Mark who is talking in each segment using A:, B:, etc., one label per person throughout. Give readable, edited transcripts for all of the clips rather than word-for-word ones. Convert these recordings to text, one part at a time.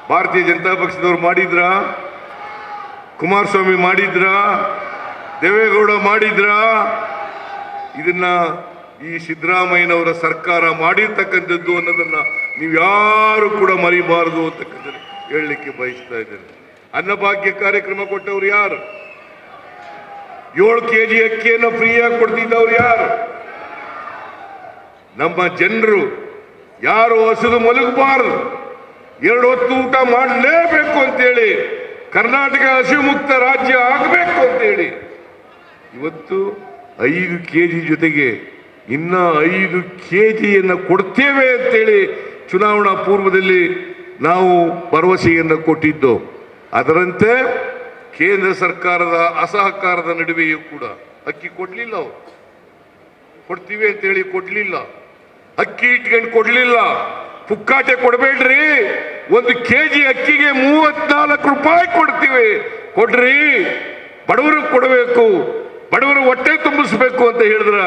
A: ಭಾರತೀಯ ಜನತಾ ಪಕ್ಷದವ್ರು ಮಾಡಿದ್ರ, ಕುಮಾರಸ್ವಾಮಿ ಮಾಡಿದ್ರ, ದೇವೇಗೌಡ ಮಾಡಿದ್ರ? ಇದನ್ನ ಈ ಸಿದ್ದರಾಮಯ್ಯನವರ ಸರ್ಕಾರ ಮಾಡಿರ್ತಕ್ಕಂಥದ್ದು ಅನ್ನೋದನ್ನ ನೀವು ಯಾರು ಕೂಡ ಮರಿಬಾರದು ಅಂತಕ್ಕಂಥದ್ದು ಹೇಳಲಿಕ್ಕೆ ಬಯಸ್ತಾ ಇದ್ದೇನೆ. ಅನ್ನಭಾಗ್ಯ ಕಾರ್ಯಕ್ರಮ ಕೊಟ್ಟವ್ರು ಯಾರು? 7 kg ಅಕ್ಕಿಯನ್ನು ಫ್ರೀಯಾಗಿ ಕೊಡ್ತಿದ್ದವ್ರು ಯಾರು? ನಮ್ಮ ಜನರು ಯಾರು ಹಸಿದು ಮಲಗಬಾರದು, 2 ಹೊತ್ತು ಊಟ ಮಾಡಲೇಬೇಕು ಅಂತೇಳಿ, ಕರ್ನಾಟಕ ಹಸಿವು ಮುಕ್ತ ರಾಜ್ಯ ಆಗಬೇಕು ಅಂತೇಳಿ ಇವತ್ತು 5 kg ಜೊತೆಗೆ ಇನ್ನ 5 kgಯನ್ನು ಕೊಡ್ತೇವೆ ಅಂತೇಳಿ ಚುನಾವಣಾ ಪೂರ್ವದಲ್ಲಿ ನಾವು ಭರವಸೆಯನ್ನು ಕೊಟ್ಟಿದ್ದು. ಅದರಂತೆ ಕೇಂದ್ರ ಸರ್ಕಾರದ ಅಸಹಕಾರದ ನಡುವೆಯೂ ಕೂಡ ಅಕ್ಕಿ ಕೊಡ್ಲಿಲ್ಲ. ಅವರು ಕೊಡ್ತೀವಿ ಅಂತೇಳಿ ಕೊಡ್ಲಿಲ್ಲ, ಅಕ್ಕಿ ಇಟ್ಕೊಂಡು ಕೊಡ್ಲಿಲ್ಲ. ಪುಕ್ಕಾಟೆ ಕೊಡಬೇಡ್ರಿ, 1 kg ಅಕ್ಕಿಗೆ 34 ರೂಪಾಯಿ ಕೊಡ್ತೀವಿ, ಕೊಡ್ರಿ, ಬಡವರಿಗೆ ಕೊಡಬೇಕು, ಬಡವರು ಹೊಟ್ಟೆ ತುಂಬಿಸ್ಬೇಕು ಅಂತ ಹೇಳಿದ್ರ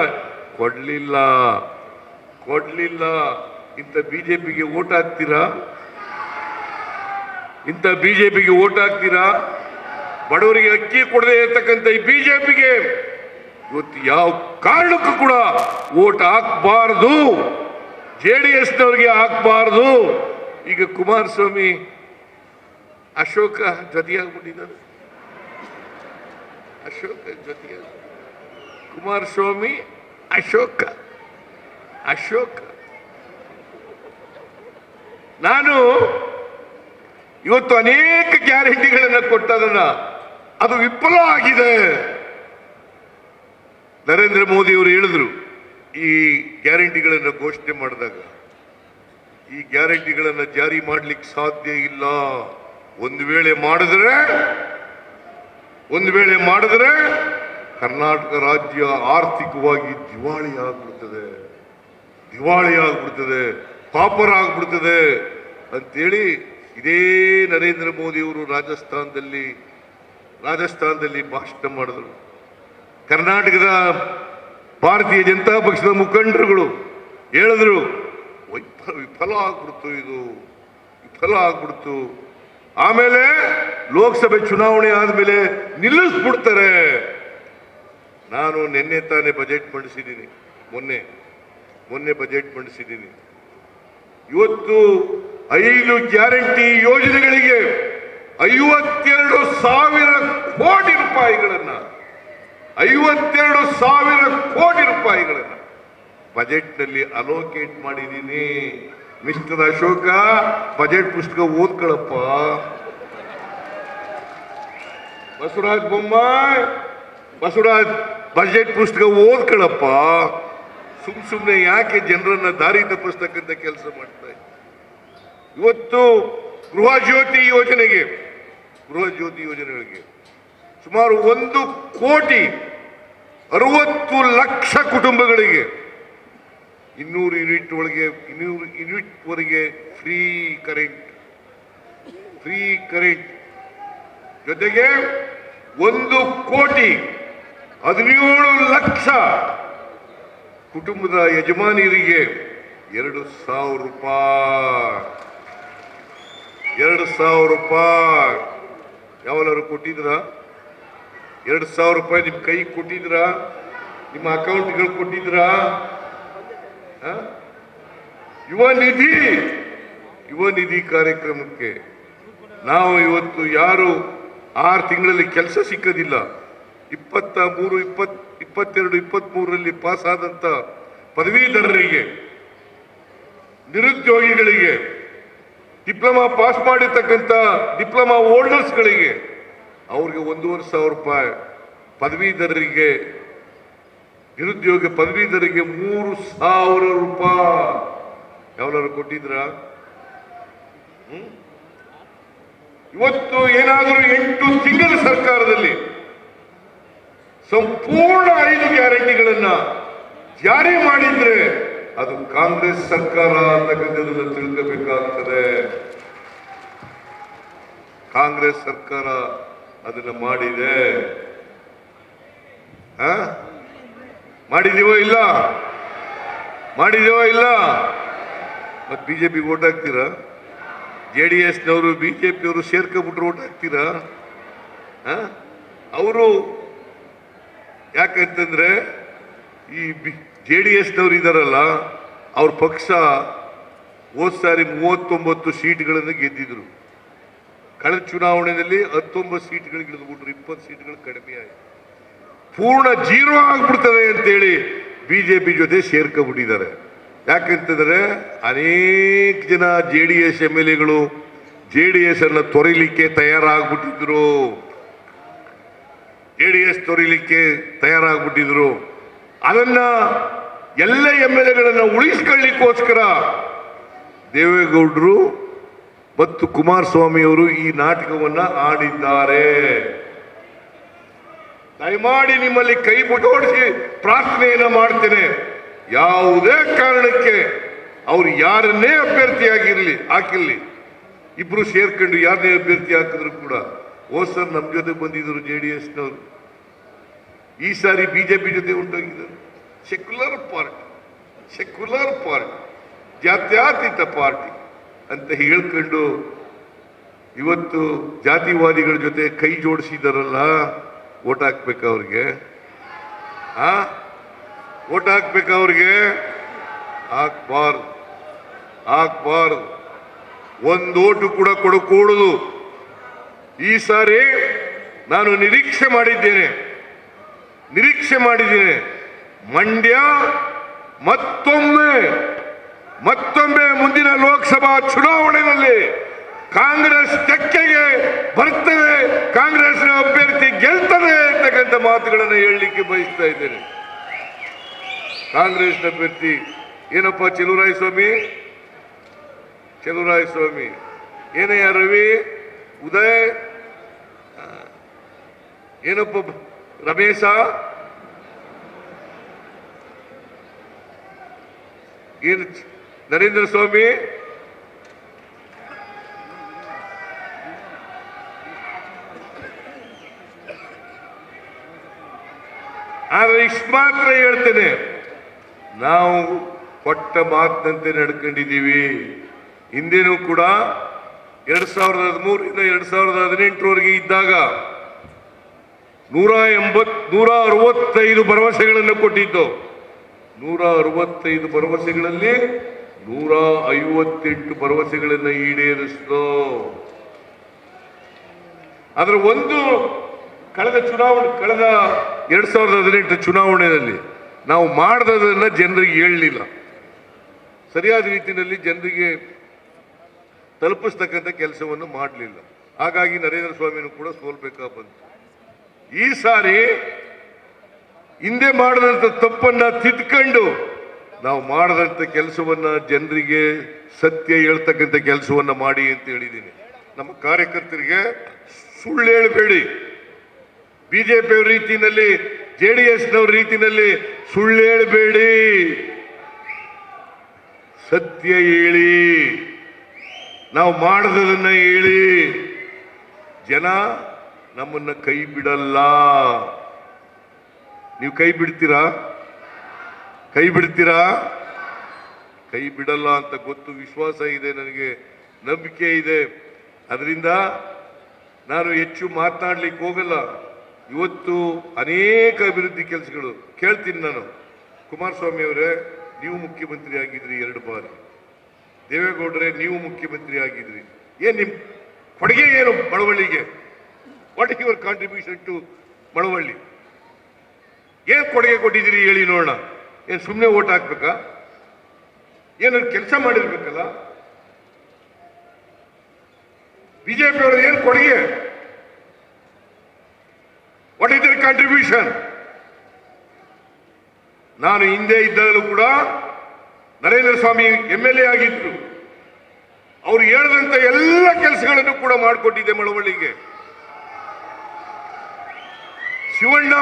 A: ಕೊಡ್ಲಿಲ್ಲ. ಇಂಥ ಬಿಜೆಪಿಗೆ ಓಟ್ ಹಾಕ್ತೀರಾ? ಬಡವರಿಗೆ ಅಕ್ಕಿ ಕೊಡದೆ ಇರ್ತಕ್ಕಂಥ ಈ ಬಿಜೆಪಿಗೆ ಇವತ್ತು ಯಾವ ಕಾರಣಕ್ಕೂ ಕೂಡ ಓಟ್ ಹಾಕಬಾರದು, JDSನವರಿಗೆ ಹಾಕಬಾರದು. ಈಗ ಕುಮಾರಸ್ವಾಮಿ ಅಶೋಕ ಜೊತೆಯಾಗ್ಬಿಟ್ಟಿದ್ದಾರೆ. ಕುಮಾರಸ್ವಾಮಿ ಅಶೋಕ. ನಾನು ಇವತ್ತು ಅನೇಕ ಗ್ಯಾರಂಟಿಗಳನ್ನು ಕೊಟ್ಟದನ್ನ ಅದು ವಿಫಲ ಆಗಿದೆ. ನರೇಂದ್ರ ಮೋದಿ ಅವರು ಹೇಳಿದ್ರು, ಈ ಗ್ಯಾರಂಟಿಗಳನ್ನು ಘೋಷಣೆ ಮಾಡಿದಾಗ ಈ ಗ್ಯಾರಂಟಿಗಳನ್ನು ಜಾರಿ ಮಾಡಲಿಕ್ಕೆ ಸಾಧ್ಯ ಇಲ್ಲ. ಒಂದು ವೇಳೆ ಮಾಡಿದ್ರೆ ಕರ್ನಾಟಕ ರಾಜ್ಯ ಆರ್ಥಿಕವಾಗಿ ದಿವಾಳಿ ಆಗ್ಬಿಡ್ತದೆ, ಪಾಪರ ಆಗ್ಬಿಡ್ತದೆ ಅಂತೇಳಿ ಇದೇ ನರೇಂದ್ರ ಮೋದಿ ಅವರು ರಾಜಸ್ಥಾನದಲ್ಲಿ ಭಾಷಣ ಮಾಡಿದ್ರು. ಕರ್ನಾಟಕದ ಭಾರತೀಯ ಜನತಾ ಪಕ್ಷದ ಮುಖಂಡರುಗಳು ಹೇಳಿದ್ರು, ವಿಫಲ ಆಗ್ಬಿಡ್ತು. ಆಮೇಲೆ ಲೋಕಸಭೆ ಚುನಾವಣೆ ಆದ್ಮೇಲೆ ನಿಲ್ಲಿಸ್ಬಿಡ್ತಾರೆ. ನಾನು ನಿನ್ನೆ ತಾನೇ ಬಜೆಟ್ ಮಂಡಿಸಿದ್ದೀನಿ, ಮೊನ್ನೆ ಬಜೆಟ್ ಮಂಡಿಸಿದ್ದೀನಿ. ಇವತ್ತು 5 ಗ್ಯಾರಂಟಿ ಯೋಜನೆಗಳಿಗೆ 52,000 ಕೋಟಿ ರೂಪಾಯಿಗಳನ್ನ ಬಜೆಟ್ನಲ್ಲಿ ಅಲೋಕೇಟ್ ಮಾಡಿದ್ದೀನಿ. ಮಿಸ್ಟರ್ ಅಶೋಕ, ಬಜೆಟ್ ಪುಸ್ತಕ ಓದ್ಕೊಳಪ್ಪ. ಬಸವರಾಜ್ ಬೊಮ್ಮಾಯಿ, ಬಜೆಟ್ ಪುಸ್ತಕ ಓದ್ಕೊಳಪ್ಪ. ಸುಮ್ಮನೆ ಯಾಕೆ ಜನರನ್ನ ದಾರಿ ತಪ್ಪಿಸ್ತಕ್ಕಂಥ ಕೆಲಸ ಮಾಡ್ತಾ ಇದ್ದಾರೆ? ಇವತ್ತು ಗೃಹ ಜ್ಯೋತಿ ಯೋಜನೆಗಳಿಗೆ ಸುಮಾರು 1,60,00,000 ಕುಟುಂಬಗಳಿಗೆ 200 ಯೂನಿಟ್ ವರೆಗೆ ಫ್ರೀ ಕರೆಂಟ್ ಜೊತೆಗೆ 1,17,00,000 ಕುಟುಂಬದ ಯಜಮಾನಿಯರಿಗೆ 2,000 ರೂಪಾಯಿ ಯಾವಲ್ಲಾರು ಕೊಟ್ಟಿದ್ರ? 2,000 ರೂಪಾಯಿ ನಿಮ್ಮ ಕೈ ಕೊಟ್ಟಿದ್ರ? ನಿಮ್ಮ ಅಕೌಂಟ್ಗಳು ಕೊಟ್ಟಿದ್ರ? ಯುವ ನಿಧಿ ಕಾರ್ಯಕ್ರಮಕ್ಕೆ ನಾವು ಇವತ್ತು ಯಾರು 6 ತಿಂಗಳಲ್ಲಿ ಕೆಲಸ ಸಿಕ್ಕದಿಲ್ಲ, 22, 23ರಲ್ಲಿ ಪಾಸ್ ಆದಂತ ಪದವೀಧರರಿಗೆ, ನಿರುದ್ಯೋಗಿಗಳಿಗೆ, ಡಿಪ್ಲೊಮಾ ಪಾಸ್ ಮಾಡಿರ್ತಕ್ಕಂಥ ಡಿಪ್ಲೊಮಾ ಹೋಲ್ಡರ್ಸ್ಗಳಿಗೆ ಅವ್ರಿಗೆ 1,500 ರೂಪಾಯಿ, ಪದವೀಧರರಿಗೆ, ನಿರುದ್ಯೋಗ ಪದವೀಧರಿಗೆ 3,000 ರೂಪಾಯಿ ಯಾವ್ದಾದ್ರು ಕೊಟ್ಟಿದ್ರ? ಇವತ್ತು ಏನಾದರೂ 8 ತಿಂಗಳ ಸರ್ಕಾರದಲ್ಲಿ ಸಂಪೂರ್ಣ 5 ಗ್ಯಾರಂಟಿಗಳನ್ನ ಜಾರಿ ಮಾಡಿದ್ರೆ ಅದು ಕಾಂಗ್ರೆಸ್ ಸರ್ಕಾರ ಅಂತಕ್ಕಂಥದ್ದನ್ನು ತಿಳ್ಕೋಬೇಕಾಗ್ತದೆ. ಕಾಂಗ್ರೆಸ್ ಸರ್ಕಾರ ಅದನ್ನ ಮಾಡಿದೆ. ಮಾಡಿದೀವೋ ಇಲ್ಲ? ಮತ್ತೆ ಬಿಜೆಪಿ ಓಟ್ ಹಾಕ್ತೀರಾ? JDS-ನವರು BJP-ಯವರು ಸೇರ್ಕೊಬಿಟ್ರು ಓಟ್ ಹಾಕ್ತೀರಾ? ಅವರು ಯಾಕಂತಂದ್ರೆ ಈ JDS-ನವರು ಇದಾರಲ್ಲ, ಅವ್ರ ಪಕ್ಷ ಹೋದ್ ಸಾರಿ 39 ಸೀಟ್ಗಳನ್ನು ಗೆದ್ದಿದ್ರು. ಕಳೆದ ಚುನಾವಣೆಯಲ್ಲಿ 19 ಸೀಟ್ಗಳಿಗೆ ಇಳಿದ್ಬಿಟ್ರು, 20 ಸೀಟ್ಗಳು ಕಡಿಮೆ ಆಯ್ತು. ಪೂರ್ಣ ಜೀರೋ ಆಗ್ಬಿಡ್ತದೆ ಅಂತೇಳಿ BJP ಜೊತೆ ಸೇರ್ಕೊಂಡ್ಬಿಟ್ಟಿದ್ದಾರೆ. ಯಾಕಂತಂದ್ರೆ ಅನೇಕ ಜನ JDS MLA-ಗಳು JDS ಅನ್ನ ತೊರೆಯಲಿಕ್ಕೆ ತಯಾರಾಗ್ಬಿಟ್ಟಿದ್ರು. JDS ತೊರೆಯಲಿಕ್ಕೆ ತಯಾರಾಗ್ಬಿಟ್ಟಿದ್ರು. ಅದನ್ನ ಎಲ್ಲ MLA-ಗಳನ್ನ ಉಳಿಸ್ಕೊಳ್ಳಿಕ್ಕೋಸ್ಕರ ದೇವೇಗೌಡರು ಮತ್ತು ಕುಮಾರಸ್ವಾಮಿ ಅವರು ಈ ನಾಟಕವನ್ನ ಆಡಿದ್ದಾರೆ. ದಯಮಾಡಿ ನಿಮ್ಮಲ್ಲಿ ಕೈ ಮುಟೋಡಿಸಿ ಪ್ರಾರ್ಥನೆಯನ್ನ ಮಾಡ್ತೇನೆ, ಯಾವುದೇ ಕಾರಣಕ್ಕೆ ಅವ್ರು ಯಾರನ್ನೇ ಹಾಕಿರ್ಲಿ, ಇಬ್ರು ಸೇರ್ಕೊಂಡು ಯಾರನ್ನೇ ಅಭ್ಯರ್ಥಿ ಹಾಕಿದ್ರು ಕೂಡ, ಹೋದ್ ಸರ್ ನಮ್ಮ ಜೊತೆ ಬಂದಿದ್ರು JDS-ನವರು, ಈ ಸಾರಿ BJP ಜೊತೆ ಹೊಂಟೋಗಿದ್ದಾರೆ. ಸೆಕ್ಯುಲರ್ ಪಾರ್ಟಿ, ಜಾತ್ಯತೀತ ಪಾರ್ಟಿ ಅಂತ ಹೇಳ್ಕೊಂಡು ಇವತ್ತು ಜಾತಿವಾದಿಗಳ ಜೊತೆ ಕೈ ಜೋಡಿಸಿದಾರಲ್ಲ, ಓಟ್ ಹಾಕ್ಬೇಕ ಅವ್ರಿಗೆ? ಓಟ್ ಹಾಕ್ಬೇಕ ಅವ್ರಿಗೆ? ಹಾಕ್ಬಾರ್ದು. ಒಂದು ಓಟು ಕೂಡ ಕೊಡಕೂಡದು. ಈ ಸಾರಿ ನಾನು ನಿರೀಕ್ಷೆ ಮಾಡಿದ್ದೇನೆ, ಮಂಡ್ಯ ಮತ್ತೊಮ್ಮೆ ಮುಂದಿನ ಲೋಕಸಭಾ ಚುನಾವಣೆಯಲ್ಲಿ ಕಾಂಗ್ರೆಸ್ ತೆಕ್ಕೆಗೆ ಬರ್ತದೆ, ಕಾಂಗ್ರೆಸ್ನ ಅಭ್ಯರ್ಥಿ ಗೆಲ್ತದೆ ಅಂತಕ್ಕಂಥ ಮಾತುಗಳನ್ನು ಹೇಳಲಿಕ್ಕೆ ಬಯಸ್ತಾ ಇದ್ದೇನೆ. ಕಾಂಗ್ರೆಸ್ ಅಭ್ಯರ್ಥಿ ಏನಪ್ಪ? ಚಲುವರಾಯಸ್ವಾಮಿ ಏನಯ್ಯ? ರವಿ, ಉದಯ್, ಏನಪ್ಪ? ರಮೇಶ, ಏನು? ನರೇಂದ್ರ ಸ್ವಾಮಿ, ಆದ್ರೆ ಇಷ್ಟು ಮಾತ್ರ ಹೇಳ್ತೇನೆ, ನಾವು ಕೊಟ್ಟ ಮಾತಿನಂತೆ ನಡ್ಕೊಂಡಿದ್ದೀವಿ. ಹಿಂದೇನೂ ಕೂಡ 2013 ಇಂದ 2018 ಇದ್ದಾಗ 165 ಭರವಸೆಗಳನ್ನು ಕೊಟ್ಟಿದ್ದು. 165 ಭರವಸೆಗಳಲ್ಲಿ 158 ಭರವಸೆಗಳನ್ನು ಈಡೇರಿಸಿತು. ಅದರ ಒಂದು ಕಳೆದ 2018 ಚುನಾವಣೆಯಲ್ಲಿ ನಾವು ಮಾಡದನ್ನ ಜನರಿಗೆ ಹೇಳಲಿಲ್ಲ, ಸರಿಯಾದ ರೀತಿಯಲ್ಲಿ ಜನರಿಗೆ ತಲುಪಿಸ್ತಕ್ಕಂಥ ಕೆಲಸವನ್ನು ಮಾಡಲಿಲ್ಲ. ಹಾಗಾಗಿ ನರೇಂದ್ರ ಸ್ವಾಮಿನೂ ಕೂಡ ಸೋಲ್ಬೇಕಾ ಬಂತು. ಈ ಸಾರಿ ಹಿಂದೆ ಮಾಡದಂತ ತಪ್ಪನ್ನ ತಿದ್ಕೊಂಡು ನಾವು ಮಾಡದಂತ ಕೆಲಸವನ್ನ ಜನರಿಗೆ ಸತ್ಯ ಹೇಳ್ತಕ್ಕಂಥ ಕೆಲಸವನ್ನ ಮಾಡಿ ಅಂತ ಹೇಳಿದ್ದೀನಿ. ನಮ್ಮ ಕಾರ್ಯಕರ್ತರಿಗೆ ಸುಳ್ಳು ಹೇಳಬೇಡಿ. BJP ಅವ್ರ ರೀತಿಯಲ್ಲಿ, JDS-ನವ್ರ ರೀತಿಯಲ್ಲಿ ಸುಳ್ಳು ಹೇಳಬೇಡಿ, ಸತ್ಯ ಹೇಳಿ, ನಾವು ಮಾಡದನ್ನ ಹೇಳಿ. ಜನ ನಮ್ಮನ್ನ ಕೈ ಬಿಡಲ್ಲ. ನೀವು ಕೈ ಬಿಡ್ತೀರಾ? ಕೈ ಬಿಡಲ್ಲ ಅಂತ ಗೊತ್ತು, ವಿಶ್ವಾಸ ಇದೆ, ನನಗೆ ನಂಬಿಕೆ ಇದೆ. ಅದರಿಂದ ನಾನು ಹೆಚ್ಚು ಮಾತನಾಡ್ಲಿಕ್ಕೆ ಹೋಗಲ್ಲ. ಇವತ್ತು ಅನೇಕ ಅಭಿವೃದ್ಧಿ ಕೆಲಸಗಳು ಕೇಳ್ತೀನಿ ನಾನು. ಕುಮಾರಸ್ವಾಮಿ ಅವರೇ, ನೀವು ಮುಖ್ಯಮಂತ್ರಿ ಆಗಿದ್ರಿ 2 ಬಾರಿ, ದೇವೇಗೌಡರೇ ನೀವು ಮುಖ್ಯಮಂತ್ರಿ ಆಗಿದ್ರಿ, ಏನ್ ನಿಮ್ ಕೊಡುಗೆ ಏನು ಮಳವಳ್ಳಿಗೆ? What is your contribution to Malavalli? ಏನ್ ಕೊಡುಗೆ ಕೊಟ್ಟಿದ್ದೀರಿ ಹೇಳಿ ನೋಡೋಣ. ಏನ್ ಸುಮ್ಮನೆ ಓಟ್ ಹಾಕ್ಬೇಕಾ? ಏನಾದ್ರು ಕೆಲಸ ಮಾಡಿರ್ಬೇಕಲ್ಲ. BJP ಅವರು ಏನ್ ಕೊಡುಗೆ? What is their contribution? ನಾನು ಹಿಂದೆ ಇದ್ದಾಗಲೂ ಕೂಡ ನರೇಂದ್ರ ಸ್ವಾಮಿ MLA ಆಗಿದ್ರು. ಅವ್ರು ಹೇಳಿದಂತ ಎಲ್ಲ ಕೆಲಸಗಳನ್ನು ಕೂಡ ಮಾಡಿಕೊಟ್ಟಿದ್ದೆ ಮಳವಳ್ಳಿಗೆ. ಶಿವಣ್ಣ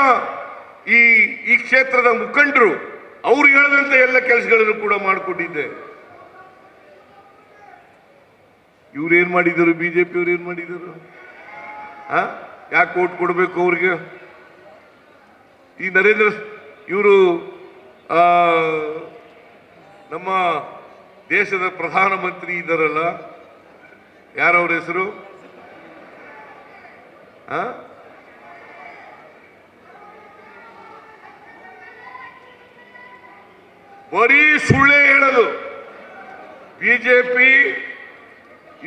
A: ಈ ಕ್ಷೇತ್ರದ ಮುಖಂಡರು, ಅವ್ರು ಹೇಳಿದಂತ ಎಲ್ಲ ಕೆಲಸಗಳನ್ನು ಕೂಡ ಮಾಡಿಕೊಟ್ಟಿದ್ದೆ. ಇವ್ರೇನ್ ಮಾಡಿದರು? BJP ಅವ್ರು ಏನ್ ಮಾಡಿದರು? ಯಾಕೆ ಓಟ್ ಕೊಡಬೇಕು ಅವ್ರಿಗೆ? ಈ ನರೇಂದ್ರ ಇವರು ನಮ್ಮ ದೇಶದ ಪ್ರಧಾನಮಂತ್ರಿ ಇದ್ದಾರಲ್ಲ, ಯಾರವ್ರ ಹೆಸರು? ಬರೀ ಸುಳ್ಳೇ ಹೇಳೋದು ಬಿಜೆಪಿ.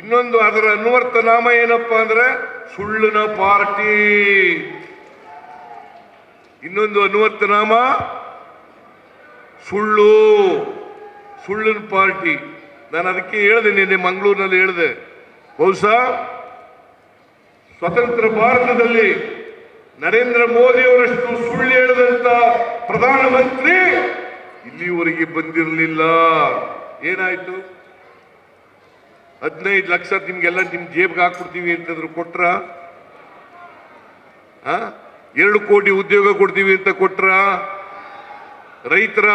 A: ಇನ್ನೊಂದು ಅದರ ಅನ್ವರ್ಥ ನಾಮ ಏನಪ್ಪಾ ಅಂದ್ರೆ ಸುಳ್ಳಿನ ಪಾರ್ಟಿ. ಇನ್ನೊಂದು ಅನ್ವರ್ಥ ನಾಮ ಸುಳ್ಳಿನ ಪಾರ್ಟಿ. ನಾನು ಅದಕ್ಕೆ ಹೇಳಿದೆ, ನಿನ್ನೆ ಮಂಗಳೂರಿನಲ್ಲಿ ಹೇಳಿದೆ, ಬಹುಶಃ ಸ್ವತಂತ್ರ ಭಾರತದಲ್ಲಿ ನರೇಂದ್ರ ಮೋದಿ ಅವರಷ್ಟು ಸುಳ್ಳು ಹೇಳಿದಂತ ಪ್ರಧಾನಮಂತ್ರಿ ಇಲ್ಲಿವರೆಗೆ ಬಂದಿರಲಿಲ್ಲ. ಏನಾಯ್ತು? 15 ಲಕ್ಷ ನಿಮ್ಗೆಲ್ಲ ನಿಮ್ ಜೇಬ್ಗೆ ಹಾಕ್ಬಿಡ್ತೀವಿ ಅಂತಂದ್ರು ಕೊಟ್ರ? 2 ಕೋಟಿ ಉದ್ಯೋಗ ಕೊಡ್ತೀವಿ ಅಂತ ಕೊಟ್ರ? ರೈತರ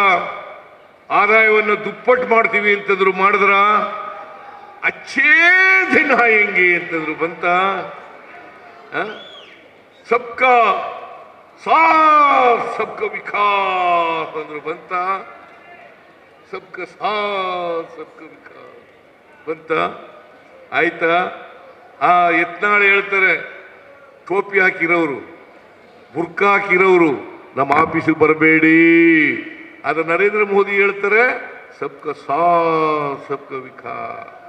A: ಆದಾಯವನ್ನು ದುಪ್ಪಟ್ಟು ಮಾಡ್ತೀವಿ ಅಂತಂದ್ರು ಮಾಡಿದ್ರ? ಅಚ್ಚೇ ದಿನ ಹೆಂಗೆ ಅಂತಂದ್ರು ಬಂತ? ಸಬ್ಕಾ ಸಾಥ್ ಸಬ್ಕಾ ವಿಕಾಸ್ ಅಂದ್ರು ಬಂತ? ಸಬ್ಕಾ ಸಾಥ್ ಸಬ್ಕಾ ವಿಕಾಸ್ ಬಂತ? ಆಯ್ತಾ? ಯತ್ನಾಳ್ ಹೇಳ್ತಾರೆ, ಟೋಪಿ ಹಾಕಿರೋರು, ಬುರ್ಕಾ ಹಾಕಿರೋರು ನಮ್ಮ ಆಫೀಸಿಗೆ ಬರಬೇಡಿ. ಆದ್ರೆ ನರೇಂದ್ರ ಮೋದಿ ಹೇಳ್ತಾರೆ ಸಬ್ಕಾ ಸಾಥ್ ಸಬ್ಕಾ ವಿಕಾಸ್.